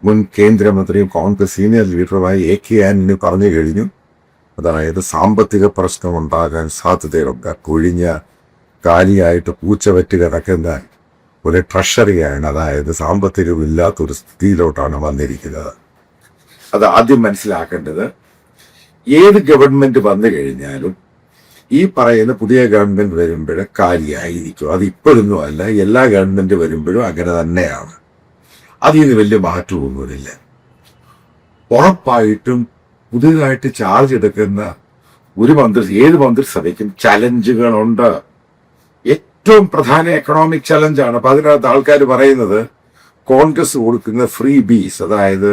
മുൻ കേന്ദ്രമന്ത്രിയും Congress senior ലീഡറുമായ AK Antony പറഞ്ഞു കഴിഞ്ഞു. അതായത് സാമ്പത്തിക പ്രശ്നം ഉണ്ടാകാൻ സാധ്യതയുണ്ട്. കൊഴിഞ്ഞ കാലിയായിട്ട് പൂച്ചവറ്റ് കിടക്കുന്ന ഒരു ട്രഷറിയാണ്, അതായത് സാമ്പത്തികമില്ലാത്തൊരു സ്ഥിതിയിലോട്ടാണ് വന്നിരിക്കുന്നത്. അത് ആദ്യം മനസ്സിലാക്കേണ്ടത്, ഏത് ഗവൺമെന്റ് വന്നു കഴിഞ്ഞാലും ഈ പറയുന്ന പുതിയ ഗവൺമെന്റ് വരുമ്പോൾ കാലിയായിരിക്കും. അത് ഇപ്പോഴൊന്നും അല്ല, എല്ലാ ഗവൺമെന്റ് വരുമ്പോഴും അങ്ങനെ തന്നെയാണ്. അതിന് വലിയ മാറ്റമൊന്നുമില്ല. ഉറപ്പായിട്ടും പുതിയതായിട്ട് ചാർജ് എടുക്കുന്ന ഏത് മന്ത്രിസഭയ്ക്കും ചലഞ്ചുകളുണ്ട്. ഏറ്റവും പ്രധാന എക്കണോമിക് ചലഞ്ചാണ്. അപ്പൊ അതിനകത്ത് ആൾക്കാർ പറയുന്നത് കോൺഗ്രസ് കൊടുക്കുന്ന ഫ്രീ ബീസ്, അതായത്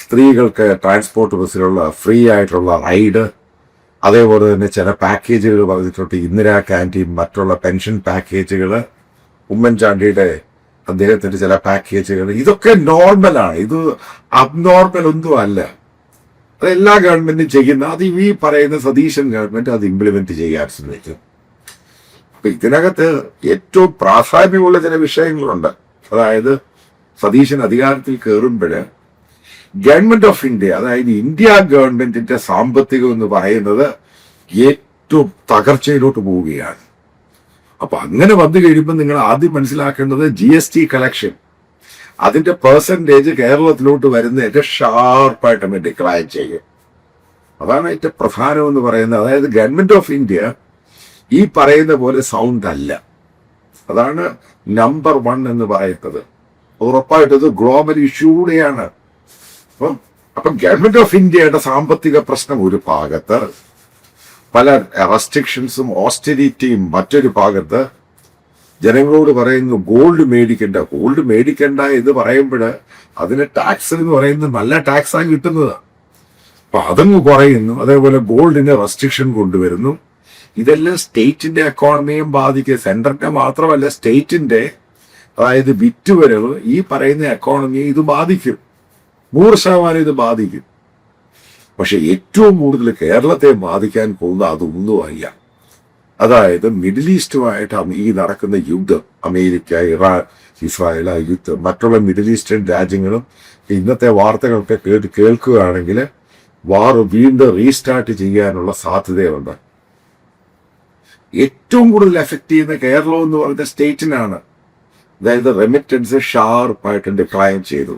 സ്ത്രീകൾക്ക് ട്രാൻസ്പോർട്ട് ബസ്സിലുള്ള ഫ്രീ ആയിട്ടുള്ള റൈഡ്, അതേപോലെ തന്നെ ചില പാക്കേജുകൾ പറഞ്ഞിട്ടുണ്ട്, ഇന്ദിരാ ക്യാൻറ്റീൻ, മറ്റുള്ള പെൻഷൻ പാക്കേജുകൾ, ഉമ്മൻചാണ്ടിയുടെ അദ്ദേഹത്തിന്റെ ചില പാക്കേജുകൾ, ഇതൊക്കെ നോർമലാണ്. ഇത് അബ്നോർമൽ ഒന്നും അല്ല. അത് എല്ലാ ഗവൺമെന്റും ചെയ്യുന്ന, അത് ഈ പറയുന്ന സതീശൻ ഗവൺമെന്റ് അത് ഇംപ്ലിമെന്റ് ചെയ്യാൻ ശ്രമിക്കും. അപ്പൊ ഇതിനകത്ത് ഏറ്റവും പ്രാധാന്യമുള്ള ചില വിഷയങ്ങളുണ്ട്. അതായത് സതീശൻ അധികാരത്തിൽ കയറുമ്പോൾ ഗവൺമെന്റ് ഓഫ് ഇന്ത്യ, അതായത് ഇന്ത്യ ഗവൺമെന്റിന്റെ സാമ്പത്തികം എന്ന് പറയുന്നത് ഏറ്റവും തകർച്ചയിലോട്ട് പോവുകയാണ്. അപ്പൊ അങ്ങനെ വന്നു കഴിയുമ്പോൾ നിങ്ങൾ ആദ്യം മനസ്സിലാക്കേണ്ടത് GST കളക്ഷൻ, അതിന്റെ പെർസെന്റേജ് കേരളത്തിലോട്ട് വരുന്നതിന്റെ ഷാർപ്പായിട്ട് ഡിക്ലൈൻ ചെയ്യും. അതാണ് ഏറ്റവും പ്രധാനം എന്ന് പറയുന്നത്. അതായത് ഗവൺമെന്റ് ഓഫ് ഇന്ത്യ ഈ പറയുന്ന പോലെ സൗണ്ട് അല്ല. അതാണ് നമ്പർ 1 എന്ന് പറയുന്നത്. ഉറപ്പായിട്ടത് ഗ്ലോബൽ ഇഷ്യൂ കൂടെയാണ്. അപ്പം ഗവൺമെന്റ് ഓഫ് ഇന്ത്യയുടെ സാമ്പത്തിക പ്രശ്നം ഒരു ഭാഗത്ത്, പല റെസ്ട്രിക്ഷൻസും ഓസ്റ്റെരിറ്റിയും മറ്റൊരു ഭാഗത്ത്, ജനങ്ങളോട് പറയുന്നു ഗോൾഡ് മേടിക്കണ്ട എന്ന് പറയുമ്പോൾ അതിന് ടാക്സ് എന്ന് പറയുന്നത് നല്ല ടാക്സാണ് കിട്ടുന്നത്. അപ്പൊ അതങ്ങ് കുറയുന്നു. അതേപോലെ ഗോൾഡിന് റെസ്ട്രിക്ഷൻ കൊണ്ടുവരുന്നു. ഇതെല്ലാം സ്റ്റേറ്റിന്റെ എക്കോണമിയും ബാധിക്കും. സെൻട്രലിന്റെ മാത്രമല്ല, സ്റ്റേറ്റിന്റെ, അതായത് വിറ്റുവരവ്, ഈ പറയുന്ന എക്കോണമിയെ ഇത് ബാധിക്കും. 100% ഇത് ബാധിക്കും. പക്ഷെ ഏറ്റവും കൂടുതൽ കേരളത്തെ ബാധിക്കാൻ പോകുന്ന അതൊന്നുമല്ല. അതായത് മിഡിൽ ഈസ്റ്റുമായിട്ട് ഈ നടക്കുന്ന യുദ്ധം, അമേരിക്ക, ഇറാൻ, ഇസ്രായേൽ യുദ്ധം, മറ്റുള്ള മിഡിൽ ഈസ്റ്റേൺ രാജ്യങ്ങളും ഇന്നത്തെ വാർത്തകളൊക്കെ കേൾക്കുകയാണെങ്കിൽ വാർ വീണ്ടും റീസ്റ്റാർട്ട് ചെയ്യാനുള്ള സാധ്യതയുണ്ട്. ഏറ്റവും കൂടുതൽ എഫക്ട് ചെയ്യുന്ന കേരളം എന്ന് പറയുന്ന സ്റ്റേറ്റിനാണ്. അതായത് റെമിറ്റൻസ് ഷാർപ്പായിട്ട് ഡിക്ലൈൻ ചെയ്തു.